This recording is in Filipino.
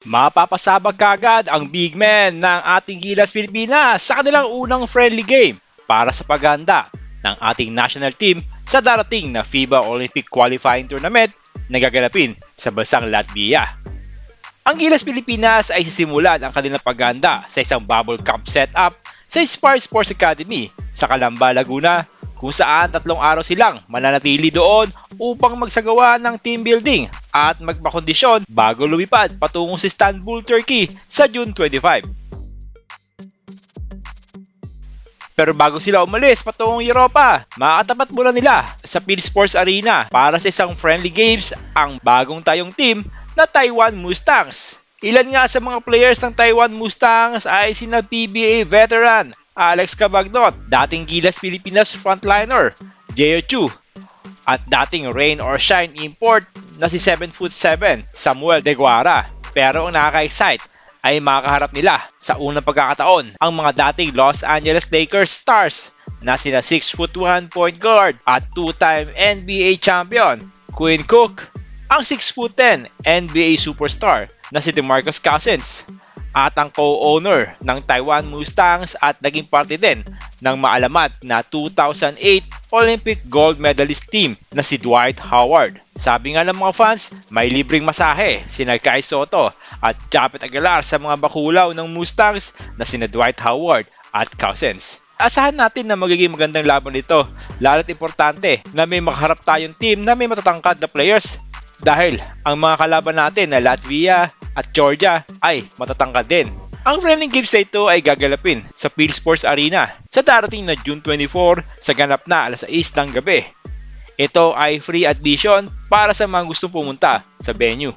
Mapapasabag kagad ang big men ng ating Gilas Pilipinas sa kanilang unang friendly game para sa paghahanda ng ating national team sa darating na FIBA Olympic Qualifying Tournament na gaganapin sa bansang Latvia. Ang Gilas Pilipinas ay sisimulan ang kanilang paghahanda sa isang bubble camp setup sa Inspire Sports Academy sa Calamba, Laguna, kung saan 3 araw silang mananatili doon upang magsagawa ng team building at magpakondisyon bago lumipad patungo sa Istanbul, Turkey sa June 25. Pero bago sila umalis patungong Europa, makakatapat muna nila sa Phil Sports Arena para sa isang friendly games ang bagong tayong team na Taiwan Mustangs. Ilan nga sa mga players ng Taiwan Mustangs ay sina PBA veteran Alex Cabagnot, dating Gilas Pilipinas frontliner Jeo Chu, at dating Rain or Shine import na si 7'7" Samuel De Guara. Pero ang nakaka-excite ay makaharap nila sa unang pagkakataon ang mga dating Los Angeles Lakers stars na sina 6'1" point guard at 2-time NBA champion Quinn Cook, ang 6'10" NBA superstar na si DeMarcus Cousins, at ang co-owner ng Taiwan Mustangs at naging parte din ng maalamat na 2008 Olympic gold medalist team na si Dwight Howard. Sabi nga ng mga fans, may libreng masahe sina Kai Soto at Japet Aguilar sa mga bakulaw ng Mustangs na sina Dwight Howard at Cousins. Asahan natin na magiging magandang laban ito, lalo't importante na may makaharap tayong team na may matatangkad na players dahil ang mga kalaban natin na Latvia at Georgia ay matatangkad din. Ang friendly games na ito ay gagalapin sa Phil Sports Arena sa darating na June 24 sa ganap na alas 6 ng gabi. Ito ay free admission para sa mga gustong pumunta sa venue.